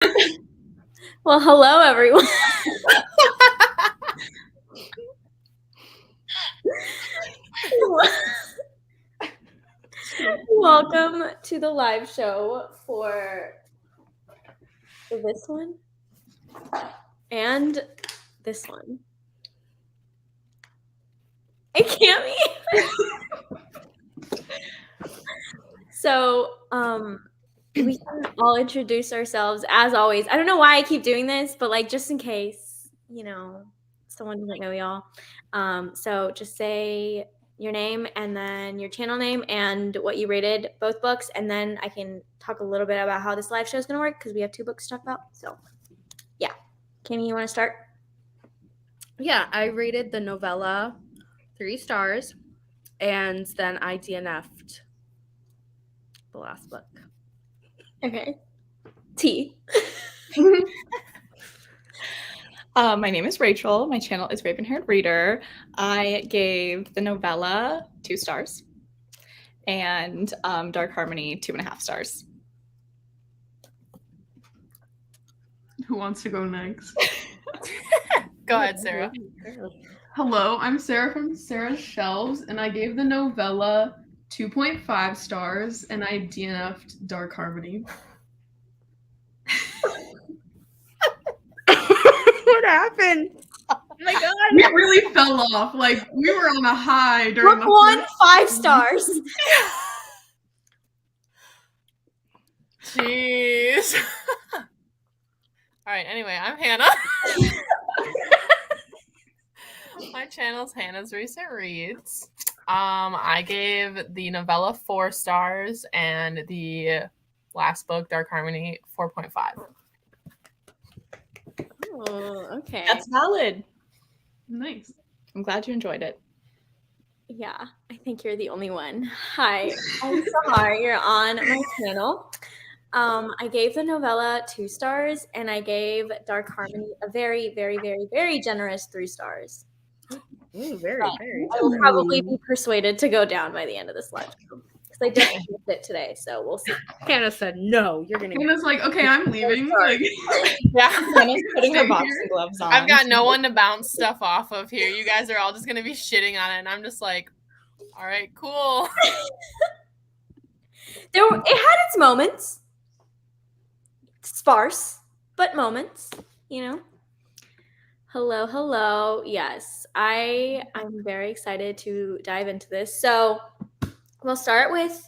Well, hello, everyone. Welcome to the live show for this one and this one. Hey, Cammy. So, we can all introduce ourselves as always. I don't know why I keep doing this, but like just in case, someone doesn't know y'all. So just say your name and then your channel name and what you rated both books, and then I can talk a little bit about how this live show is going to work because we have 2 books to talk about. So, yeah. Kimmy, you want to start? Yeah, I rated the novella 3 stars, and then I DNF'd the last book. Okay. T. My name is Rachel. My channel is Raven-Haired Reader. I gave the novella 2 stars and Dark Harmony 2.5 stars. Who wants to go next? Go ahead, Sarah. Hello, I'm Sarah from Sarah's Shelves, and I gave the novella 2.5 stars, and I DNF'd Dark Harmony. What happened? Oh my god. We really fell off. Like, we were on a high during Book 1, 5 stars. Jeez. All right, anyway, I'm Hannah. My channel's Hannah's Recent Reads. I gave the novella 4 stars and the last book, Dark Harmony, 4.5. Oh, okay. That's valid. Nice. I'm glad you enjoyed it. Yeah, I think you're the only one. Hi, I'm Sahar. You're on my channel. I gave the novella 2 stars, and I gave Dark Harmony a very, very, very, very generous 3 stars. Ooh, very. I will probably be persuaded to go down by the end of this live show because I didn't miss it today, so we'll see. Hannah said, no, you're going to Hannah's like, okay, I'm leaving. Like, Yeah. Hannah's putting her Stay boxing here. gloves on. I've got no one to bounce stuff off of here. You guys are all just going to be shitting on it, and I'm just like, all right, cool. It had its moments. Sparse, but moments, Hello. Yes, I'm very excited to dive into this. So we'll start with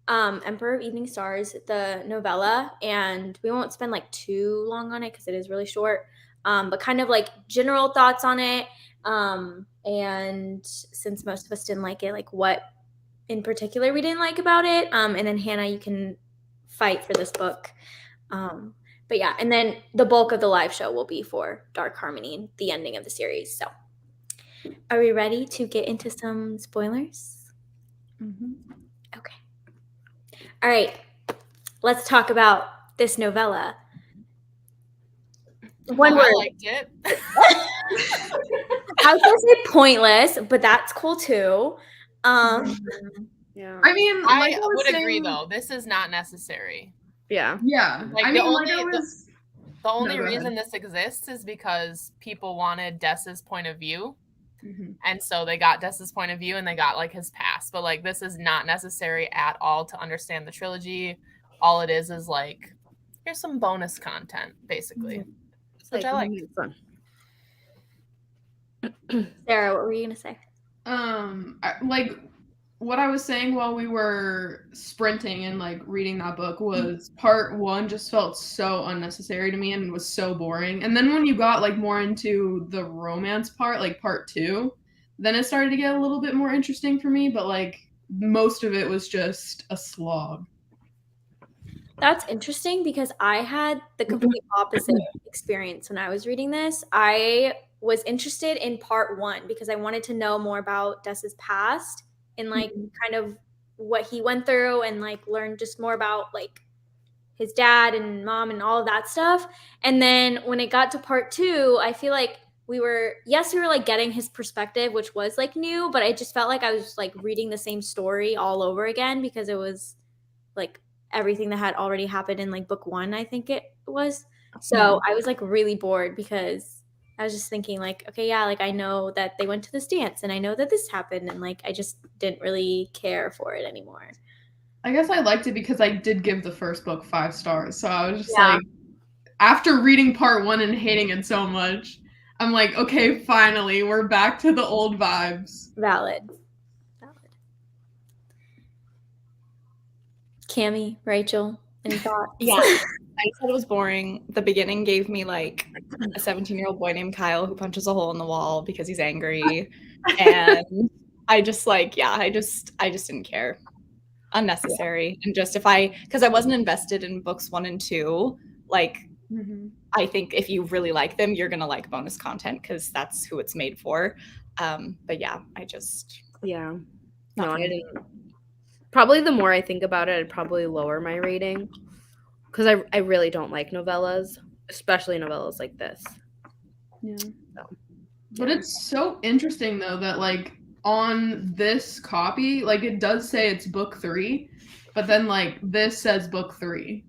Emperor of Evening Stars, the novella, and we won't spend like too long on it because it is really short, but kind of like general thoughts on it. And since most of us didn't like it, like what in particular we didn't like about it. And then Hannah, you can fight for this book. But yeah, and then the bulk of the live show will be for Dark Harmony, the ending of the series. So are we ready to get into some spoilers? Mm-hmm. Okay. All right. Let's talk about this novella. One word. I liked it. I was going to say pointless, but that's cool too. Yeah. I mean, I like would saying, agree, though. This is not necessary. Yeah. Yeah. Like, I the mean, only- the The only go reason ahead. this exists is because people wanted Des's point of view. Mm-hmm. And so they got Des's point of view and they got like his past. But like this is not necessary at all to understand the trilogy. All it is like here's some bonus content, basically. Which I like. Fun. Sarah, what were you going to say? Like what I was saying while we were sprinting and like reading that book was part 1 just felt so unnecessary to me and was so boring. And then when you got like more into the romance part, like part 2, then it started to get a little bit more interesting for me, but like most of it was just a slog. That's interesting because I had the complete opposite experience when I was reading this. I was interested in part 1 because I wanted to know more about Des's past and like kind of what he went through and like learn just more about like his dad and mom and all of that stuff. And then when it got to part 2, I feel like we were like getting his perspective, which was like new, but I just felt like I was like reading the same story all over again because it was like everything that had already happened in like book 1, I think it was. So I was like really bored because I was just thinking like, okay, yeah, like I know that they went to this dance and I know that this happened and like I just didn't really care for it anymore. I guess I liked it because I did give the first book 5 stars. So I was just Yeah. like, after reading part 1 and hating it so much, I'm like, okay, finally, we're back to the old vibes. Valid. Cami, Rachel, any thoughts? Yeah. I said it was boring. The beginning gave me like a 17-year-old boy named Kyle who punches a hole in the wall because he's angry. And I just like, yeah, I just didn't care. Unnecessary. And just because I wasn't invested in books 1 and 2, like I think if you really like them, you're gonna like bonus content because that's who it's made for. But yeah, Yeah. Not No, for I me. didn't. Probably the more I think about it, I'd probably lower my rating because I really don't like novellas, especially novellas like this. Yeah. So, But it's so interesting though that like on this copy, like it does say it's book 3, but then like this says book 3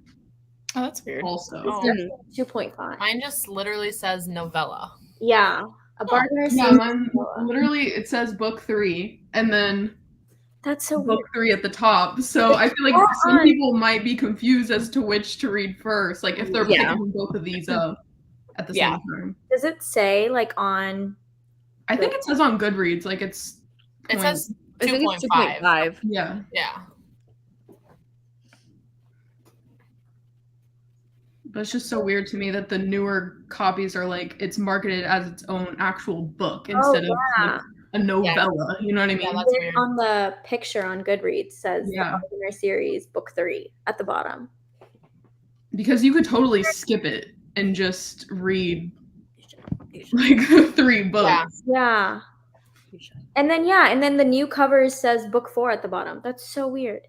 Oh, that's weird. also. Oh, Mhm. 2.5. mine just literally says novella. Yeah. A Bargainer Yeah, series mine novella. literally it says book 3 and then That's so book weird. 3 at the top. So I feel like Well, some people might be confused as to which to read first, like if they're Yeah. picking both of these up at the Yeah. same time. Does it say like on? I think it says on Goodreads, like it's It says I think it's 2.5. 2.5. yeah. Yeah. But it's just so weird to me that the newer copies are like it's marketed as its own actual book instead of like a novella. You know what I mean? Yeah, that's weird. On the picture on Goodreads says Yeah. the Bargainer series book 3 at the bottom. Because you could totally skip it and just read like 3 books. Yeah. Yeah. And then the new cover says book 4 at the bottom. That's so weird.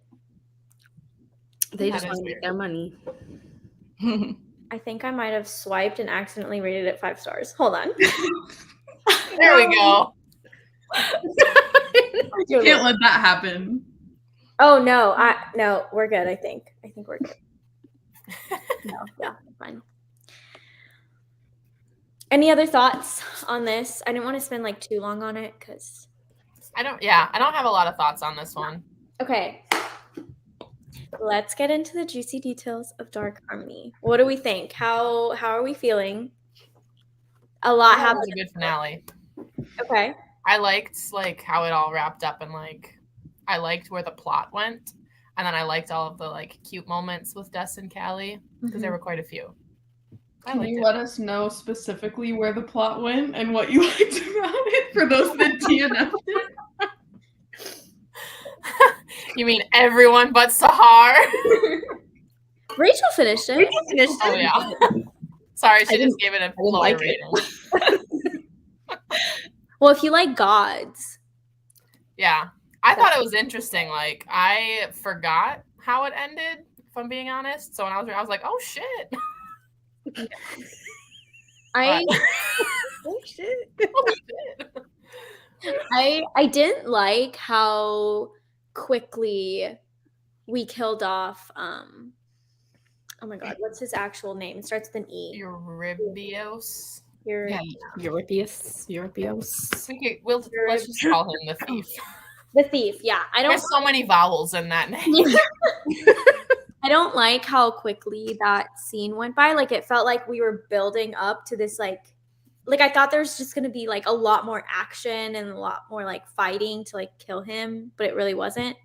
They That just is want to weird. make their money. I think I might have swiped and accidentally rated it 5 stars. Hold on. There we go. You can't let that happen. Oh no, no, we're good. I think we're good. No, yeah, fine. Any other thoughts on this? I didn't want to spend like too long on it because. I don't have a lot of thoughts on this one. Okay. Let's get into the juicy details of Dark Harmony. What do we think? How are we feeling? A lot That happened. was a good finale. Okay. I liked like how it all wrapped up and like I liked where the plot went. And then I liked all of the like cute moments with Des and Callie because there were quite a few. Can you let us know specifically where the plot went and what you liked about it for those that DNF'd it? You mean everyone but Sahar? Rachel finished it. Oh yeah. Sorry, she just gave it a lower like rating. Well, if you like gods. Yeah. I thought it was interesting. Like I forgot how it ended, if I'm being honest. So when I was like, oh shit. I Oh shit. Oh, shit. I didn't like how quickly we killed off oh my god, what's his actual name? It starts with an E. Euribios. Yeah, Europeus. Let's just call him the thief. The thief, yeah. There's so many vowels in that name. I don't like how quickly that scene went by. Like it felt like we were building up to this like I thought there was just gonna be like a lot more action and a lot more like fighting to like kill him, but it really wasn't.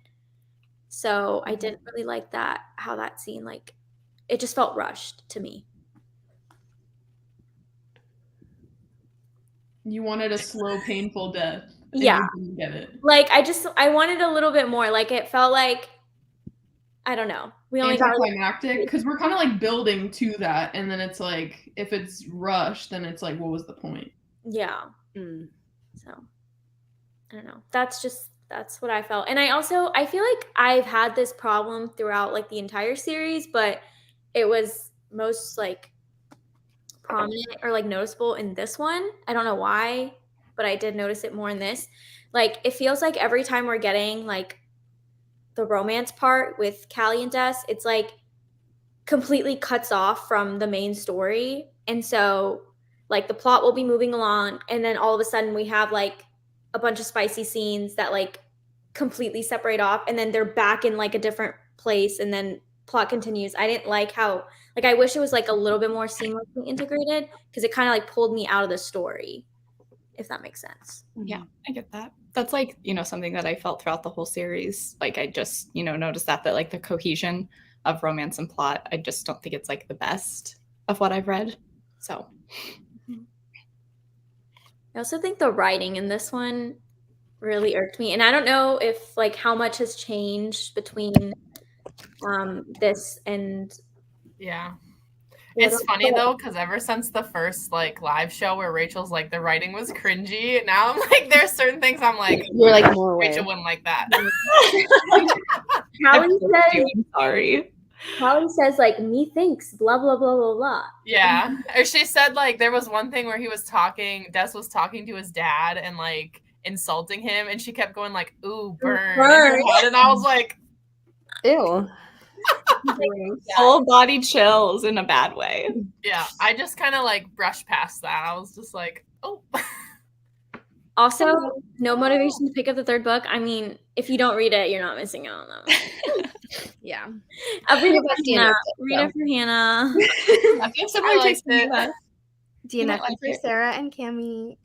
So I didn't really like that, how that scene, like it just felt rushed to me. You wanted a slow, painful death. And Yeah. You didn't get it. Like I wanted a little bit more. Like it felt like, I don't know. We only got like, Anticlimactic, because we're kind of like building to that, and then it's like if it's rushed, then it's like, what was the point? yeah. Mm. So I don't know. That's what I felt. And I feel like I've had this problem throughout like the entire series, but it was most like prominent or like noticeable in this one. I don't know why, but I did notice it more in this. Like it feels like every time we're getting like the romance part with Callie and Des, it's like completely cuts off from the main story. And so like the plot will be moving along, and then all of a sudden we have like a bunch of spicy scenes that like completely separate off, and then they're back in like a different place, and then plot continues. I didn't like how, like, I wish it was like a little bit more seamlessly integrated, because it kind of like pulled me out of the story, if that makes sense. Yeah, I get that. That's like, something that I felt throughout the whole series. Like I just, noticed that like the cohesion of romance and plot, I just don't think it's like the best of what I've read. So I also think the writing in this one really irked me, and I don't know if like how much has changed between this and Yeah. It's funny though, because ever since the first like live show where Rachel's like the writing was cringy, now I'm like there's certain things I'm like You're like more Rachel wouldn't like that. Callie says like methinks blah blah blah blah blah. Yeah. Or she said like there was one thing where Des was talking to his dad and like insulting him, and she kept going like, ooh, burn. And I was like, ew. Full body chills in a bad way. Yeah, I just kind of like brushed past that. I was just like, oh. Also, no motivation to pick up the third book. I mean, if you don't read it, you're not missing out on that. Yeah. I'll read it for Hannah. Read it for Hannah. I liked it. DNF for Sarah and Cami.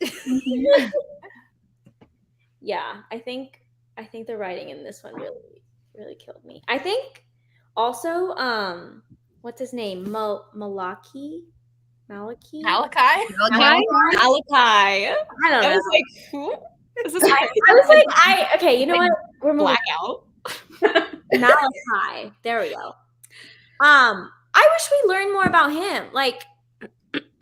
Yeah, I think the writing in this one really, really killed me. I think also, what's his name? Malachi? Malachi? I don't know. I was like, who? Is this I was like, okay, you know what? We're moving Blackout. Malachi. There we go. I wish we learned more about him. Like,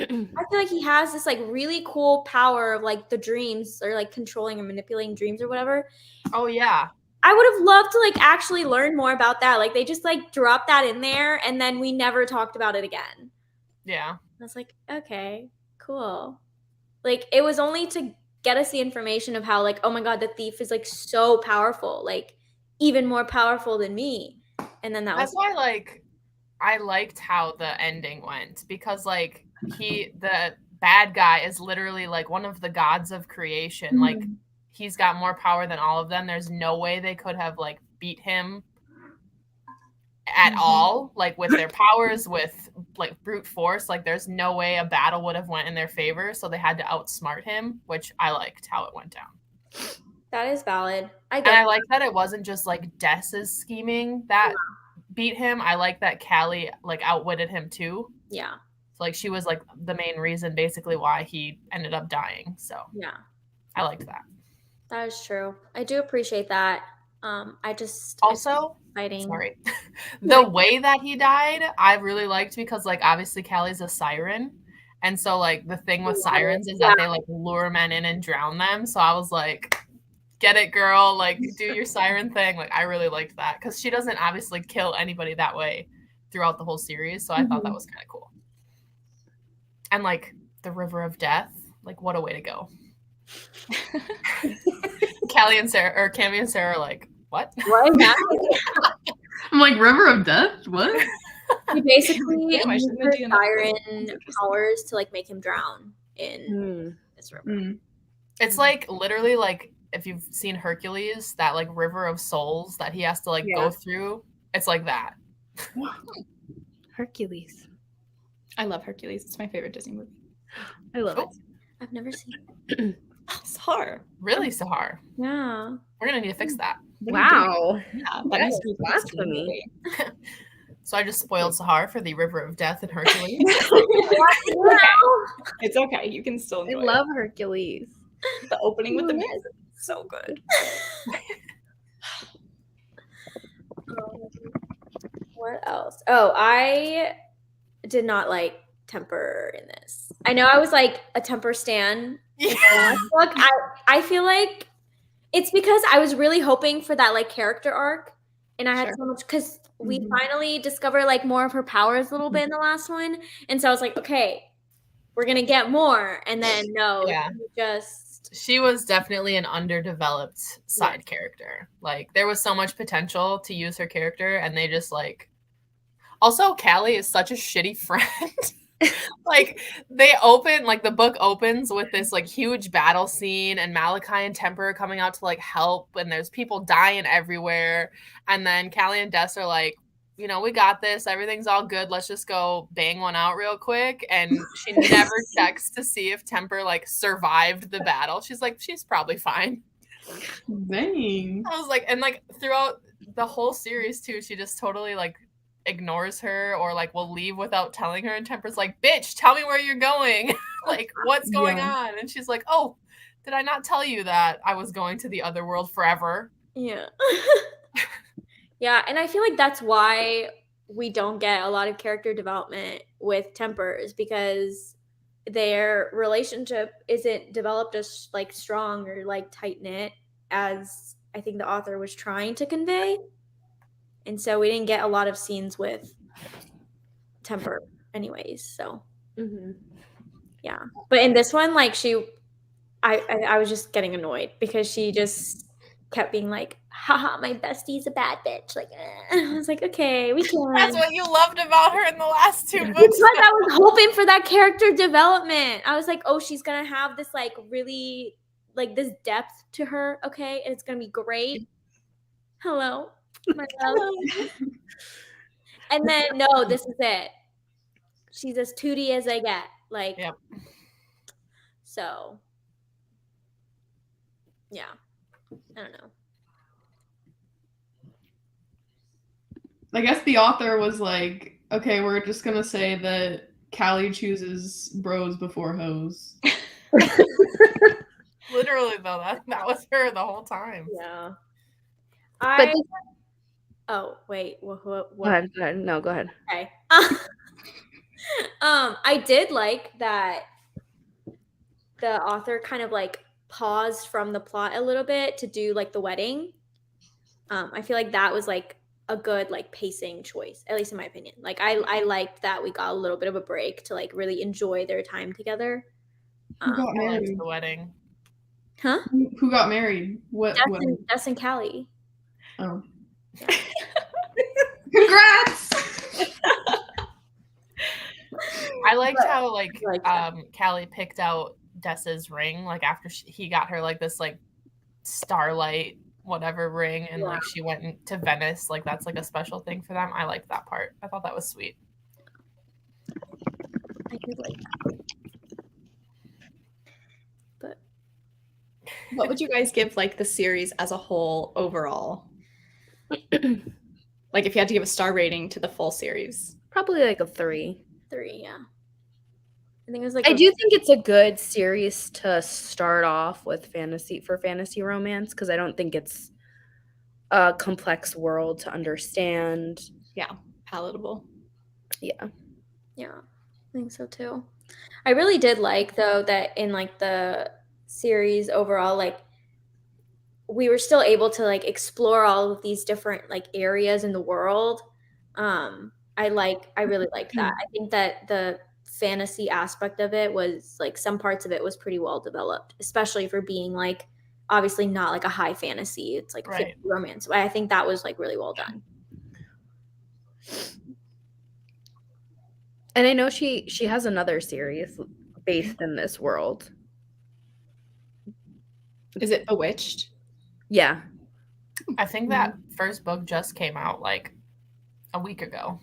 I feel like he has this like really cool power of like the dreams, or like controlling or manipulating dreams or whatever. Oh yeah. I would have loved to like actually learn more about that. Like they just like dropped that in there, and then we never talked about it again. Yeah. I was like, okay, cool. Like it was only to get us the information of how like, oh my God, the thief is like so powerful, like even more powerful than me. And then that's why like I liked how the ending went, because like the bad guy is literally like one of the gods of creation. Mm-hmm. Like he's got more power than all of them. There's no way they could have like beat him at all, like with their powers, with like brute force. Like there's no way a battle would have went in their favor, so they had to outsmart him, which I liked how it went down. That is valid. I like that it wasn't just like Des's scheming that beat him. I like that Callie like outwitted him too. Yeah. So like she was like the main reason basically why he ended up dying. So yeah, I liked that. That is true. I do appreciate that. I just also fighting. Sorry. The way that he died, I really liked, because like obviously Callie's a siren. And so like the thing with sirens is that they like lure men in and drown them. So I was like, get it, girl, like do your siren thing. Like I really liked that, because she doesn't obviously kill anybody that way throughout the whole series. So I thought that was kind of cool. And like the river of death, like what a way to go. Callie and Sarah, or Cami and Sarah are like, what? What? I'm like, river of death? What? He basically used her siren powers to like make him drown in this river. It's like literally like if you've seen Hercules, that like river of souls that he has to like go through. It's like that. Hercules. I love Hercules. It's my favorite Disney movie. I love it. I've never seen it. Sahar. Really, Sahar? Yeah. We're gonna need to fix that. Wow. Yeah, that is blasphemy. So I just spoiled Sahar for the River of Death and Hercules. It's okay. You can still enjoy I love Hercules. The opening with the music is so good. What else? Oh, I did not like Temper in this. I know I was like a Temper stan. Yeah. Look, I feel like it's because I was really hoping for that like character arc, and I had so much, because we finally discover like more of her powers a little bit in the last one, and so I was like, okay, we're gonna get more, and then no, she was definitely an underdeveloped side character. Like there was so much potential to use her character, and they just like. Also, Callie is such a shitty friend. Like they open, like the book opens with this like huge battle scene and Malachi and Temper are coming out to like help and there's people dying everywhere. And then Callie and Des are like, you know, we got this. Everything's all good. Let's just go bang one out real quick. And she never checks to see if Temper like survived the battle. She's like, she's probably fine. Dang. I was like, and like throughout the whole series too, she just totally like ignores her or like will leave without telling her, and Temper's like, bitch, tell me where you're going. Like what's going on? And she's like, oh, did I not tell you that I was going to the other world forever? Yeah. Yeah, and I feel like that's why we don't get a lot of character development with Tempers, because their relationship isn't developed as like strong or like tight knit as I think the author was trying to convey. And so we didn't get a lot of scenes with Temper anyways. So yeah. But in this one, like I was just getting annoyed because she just kept being like, haha, my bestie's a bad bitch. Like, I was like, okay, we can. That's what you loved about her in the last two books. Because I was hoping for that character development. I was like, oh, she's gonna have this like really like this depth to her, okay, and it's gonna be great. Hello, my love. And then no, this is it. She's as tooty as I get. Like, yep. So yeah, I don't know. I guess the author was like, okay, we're just gonna say that Callie chooses bros before hoes. Literally though, that was her the whole time. Yeah. Oh wait, what? Go ahead. No, go ahead. Okay. I did like that the author kind of like paused from the plot a little bit to do like the wedding. I feel like that was like a good like pacing choice, at least in my opinion. Like I liked that we got a little bit of a break to like really enjoy their time together. Who got married? The wedding. Huh? Who got married? What? Des and Callie. Oh. Congrats! I liked how like Callie picked out Des's ring like after he got her like this like starlight whatever ring and like she went to Venice, like that's like a special thing for them. I liked that part. I thought that was sweet. I did like that. But what would you guys give like the series as a whole overall? Like if you had to give a star rating to the full series. Probably like a 3. 3, yeah. I think it was like I do think it's a good series to start off with fantasy romance, because I don't think it's a complex world to understand. Yeah, palatable. Yeah. Yeah, I think so too. I really did like though that in like the series overall, like we were still able to like explore all of these different like areas in the world. I really liked that. I think that the fantasy aspect of it was like some parts of it was pretty well developed, especially for being like obviously not like a high fantasy. It's like right. romance. But I think that was like really well done. And I know she has another series based in this world. Is it Bewitched? Yeah. I think that first book just came out like a week ago.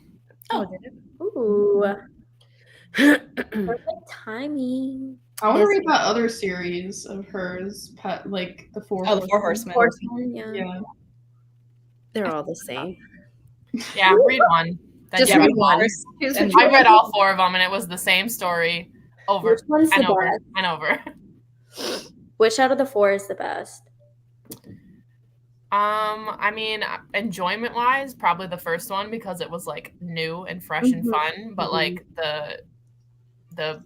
Oh, did it? Ooh. Perfect timing. I want to read that other series of hers, like the Four Horsemen. Yeah. They're all the same. Yeah, read one. Just read one. I read all 4 of them, and it was the same story over and over and over. Which out of the 4 is the best? I mean, enjoyment-wise, probably the first one because it was like new and fresh and fun. But like the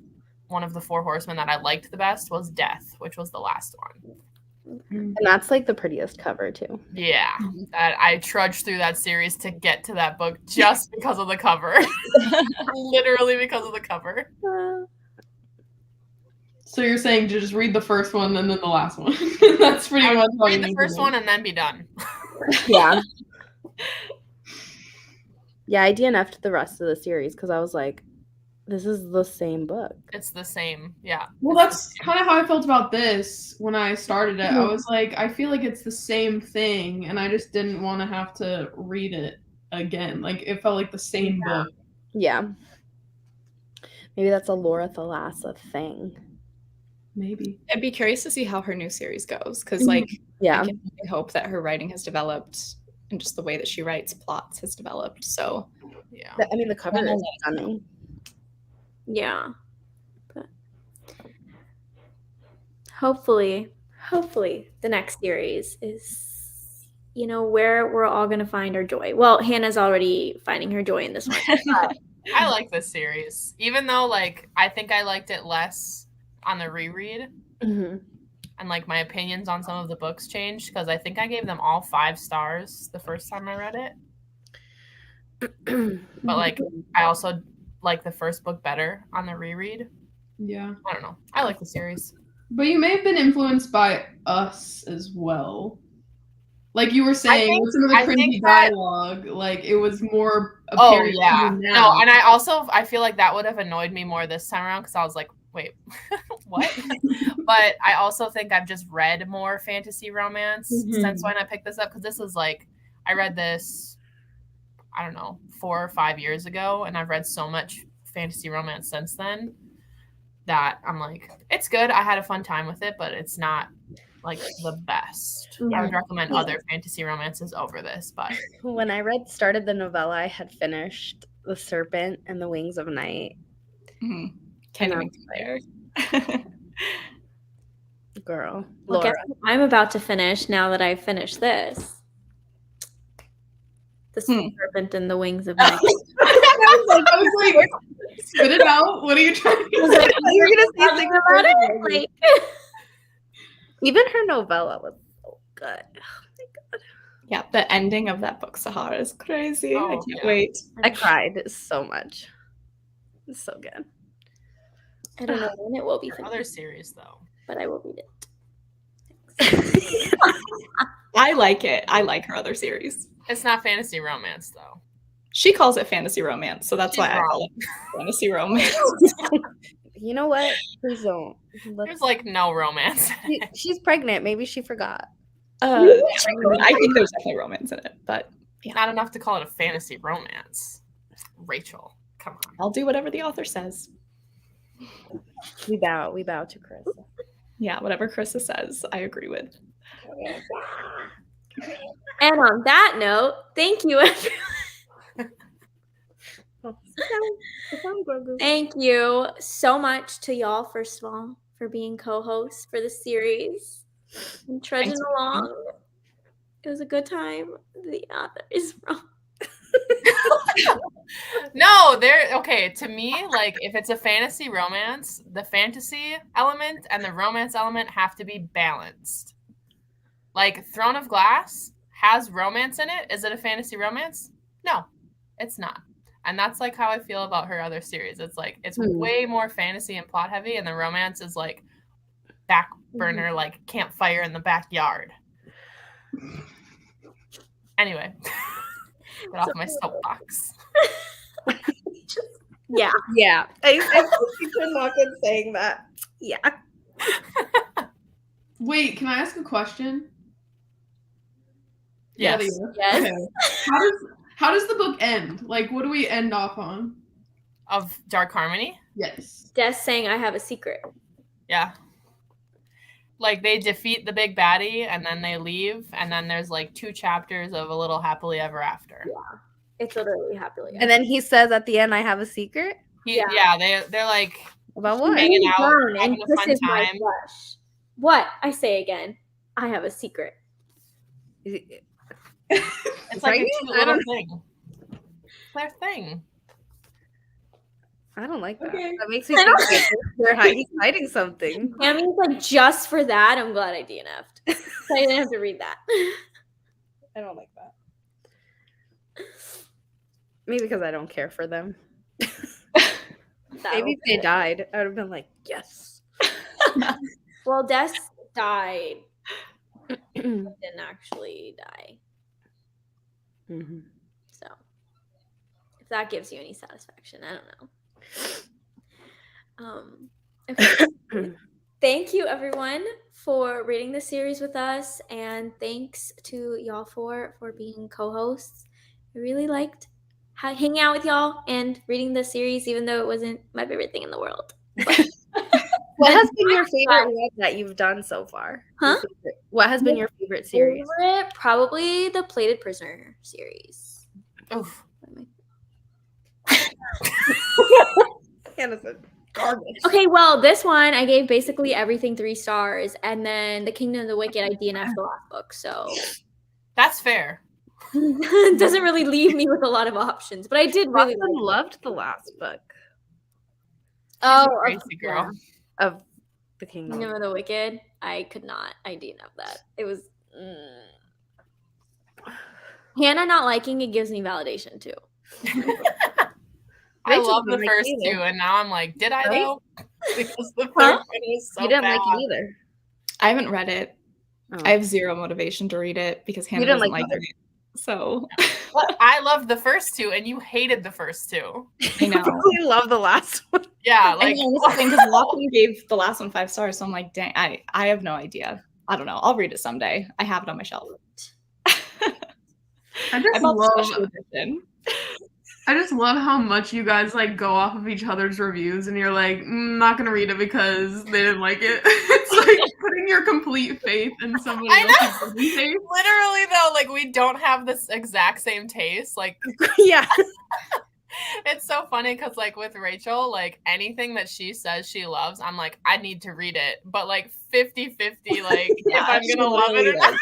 one of the 4 horsemen that I liked the best was Death, which was the last one. And that's like the prettiest cover too. Yeah, I trudged through that series to get to that book just because of the cover. Literally because of the cover. So you're saying to just read the first one and then the last one. That's pretty much read the first one and then be done. Yeah. Yeah, I DNF'd the rest of the series because I was like, this is the same book. It's the same. Yeah. Well, that's kind of how I felt about this when I started it. I was like, I feel like it's the same thing, and I just didn't want to have to read it again. Like, it felt like the same book. Yeah. Maybe that's a Laura Thalassa thing. Maybe. I'd be curious to see how her new series goes because, like, Yeah. I can only hope that her writing has developed and just the way that she writes plots has developed. So, Yeah. I mean, the cover is stunning. Yeah. But hopefully the next series is, you know, where we're all going to find our joy. Well, Hannah's already finding her joy in this one. I like this series, even though like I think I liked it less on the reread, Mm-hmm. and like my opinions on some of the books changed because I think I gave them all 5 stars the first time I read it. But like I also like the first book better on the reread. Yeah. I don't know. I like the series. But you may have been influenced by us as well. Like you were saying, think- with some of the I cringy think that- dialogue, like it was more Oh apparent to yeah. you now. No, and I feel like that would have annoyed me more this time around because I was like, wait, what? But I also think I've just read more fantasy romance since when I picked this up because this is like I read this, I don't know, 4 or 5 years ago, and I've read so much fantasy romance since then that I'm like, it's good. I had a fun time with it, but it's not like the best. I would recommend other fantasy romances over this, but When I started the novella, I had finished The Serpent and the Wings of Night. Can't And even compare. Girl, Well, Laura. guess what I'm about to finish now that I've finished this. The Serpent and the Wings of Night. I was like, spit it out. What are you trying to I was like, You're gonna say talking something about it? about Like, even her novella was so good. Yeah, the ending of that book, Sahara, is crazy. I Oh, can't yeah. wait. I cried so much. It's so good. I don't know when it will be Her finished, other series though. but I will read it. I like it. I like her other series. It's not fantasy romance though. She calls it fantasy romance, so that's She's why I wrong. call it fantasy romance. You know what? Please don't. There's like no romance. She's pregnant. Maybe she forgot. I think there's definitely romance in it, but Not enough to call it a fantasy romance. Rachel, come on. I'll do whatever the author says. We bow to Chris. Yeah, whatever Carissa says, I agree with. And on that note, thank you, everyone. Thank you so much to y'all, first of all, for being co-hosts for the series and trudging Thanks. along. It was a good time. The author is wrong. No, they're okay. To me, like if it's a fantasy romance, the fantasy element and the romance element have to be balanced. Like Throne of Glass has romance in it. Is it a fantasy romance? No, it's not. And that's like how I feel about her other series. It's like it's way more fantasy and plot heavy, and the romance is like back burner, like campfire in the backyard. Anyway, get off my soapbox. Yeah. Yeah. I could walk in saying that. Yeah. Wait, can I ask a question? Yes. Yes. Okay. How does the book end? Like, what do we end off on? Of Dark Harmony? Yes. Des saying I have a secret. Yeah. Like they defeat the big baddie and then they leave, and then there's like 2 chapters of a little happily ever after. Yeah. It's literally happily. And then he says at the end, I have a secret. They're like About what? hanging out, Burn having and a fun kisses my time. flesh. What? I say again. I have a secret. It's like a Pregnant? cute I little don't- thing. Their thing. I don't like that. Okay. That makes me think he's hiding something. I mean, like just for that, I'm glad I DNF'd. So I didn't have to read that. I don't like that. Maybe because I don't care for them. Maybe if they died, I would have been like, yes. Well, Des died. Didn't actually die. Mm-hmm. So if that gives you any satisfaction. I don't know. Okay. Thank you, everyone, for reading this series with us, and thanks to y'all for being co-hosts. I really liked hanging out with y'all and reading this series, even though it wasn't my favorite thing in the world. What has been your favorite one that you've done so far? Huh? What has been your favorite series? Favorite, probably the Plated Prisoner series. Oof. Hannah said garbage. Okay, well, this one I gave basically everything 3 stars, and then The Kingdom of the Wicked I DNF'd the last book, so That's fair. it doesn't really leave me with a lot of options, but I did really Robin like loved the last book She's a crazy girl. of the Kingdom. Kingdom of the Wicked. I could not. I DNF'd that. It was Hannah not liking it gives me validation too. I Rachel love the didn't like first it either. 2, and now I'm like, did I Right? though? Because the third Huh? one was so You didn't bad. like it either. I haven't read it. Oh. I have zero motivation to read it because Hannah didn't doesn't like like either. it. So But I loved the first 2, and you hated the first 2. I know. We love the last one. Yeah, I like know, that's the thing, because Lachlan gave the last one 5 stars, so I'm like, dang, I have no idea. I don't know. I'll read it someday. I have it on my shelf. I just bought the love special edition. I just love how much you guys like go off of each other's reviews, and you're like, not gonna read it because they didn't like it. It's like putting your complete faith in somebody I know. else's taste. literally though, like we don't have this exact same taste. Like Yeah. it's so funny because like with Rachel, like anything that she says she loves, I'm like, I need to read it. But like 50-50, like if I'm she gonna love it or literally, not. like,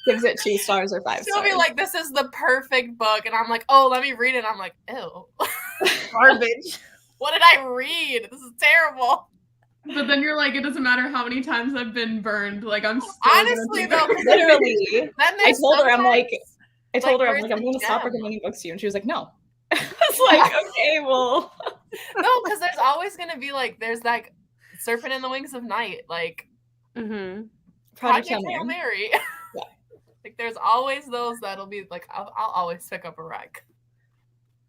gives it 2 stars or 5 She'll stars. be like, this is the perfect book. And I'm like, oh, let me read it. And I'm like, ew. Garbage. What did I read? This is terrible. But then you're like, it doesn't matter how many times I've been burned. Like I'm still Honestly, gonna though, do it. Literally. Then I there's told her, I'm sometimes- I'm where's going the to stop gem? recommending books to you. And she was like, no. I was like, okay, well. No, because there's always going to be like, there's like Serpent in the Wings of Night, like Mm-hmm. Project Hail Hail Mary. Mary. Yeah. Like there's always those that'll be like, I'll always pick up a rec.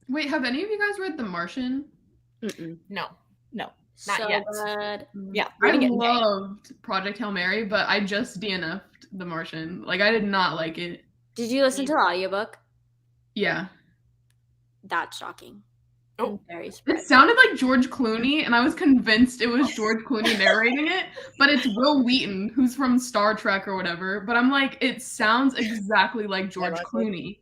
Wait, have any of you guys read The Martian? Mm-mm. No. No. Not so yet. good. Yeah. I Reading it in May. loved Project Hail Mary, but I just DNF'd The Martian. Like I did not like it. Did you listen to the audiobook? Yeah. That's shocking. Oh. I'm very It surprised. sounded like George Clooney, and I was convinced it was George Clooney narrating it, but it's Will Wheaton, who's from Star Trek or whatever. But I'm like, it sounds exactly like George Lachlan. Clooney.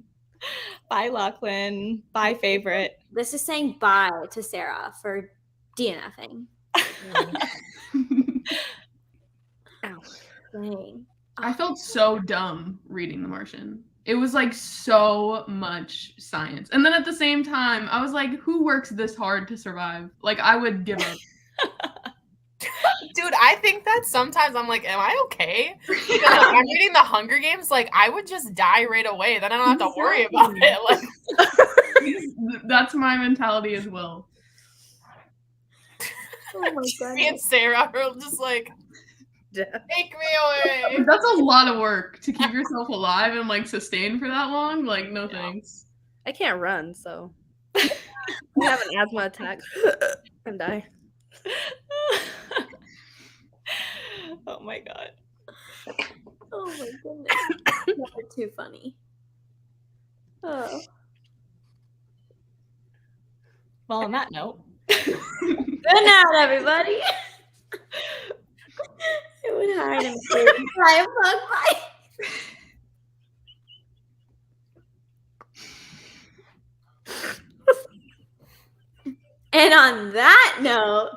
Bye, Lachlan. Bye, favorite. This is saying bye to Sarah for DNFing. Ow. Dang. I felt so dumb reading The Martian. It was like so much science. And then at the same time, I was like, who works this hard to survive? Like, I would give up. Dude, I think that sometimes I'm like, am I okay? Because like, I'm reading The Hunger Games, like I would just die right away. Then I don't have to worry about it. Like That's my mentality as well. Oh my me goodness. and Sarah are just like, take me away. That's a lot of work to keep yourself alive and like sustain for that long. Like, no thanks. I can't run, so I have an asthma attack and die. Oh my god. Oh my goodness. You're too funny. Oh. Well, on that note, Good night, everybody. It would hide him. Bye, bye. And on that note.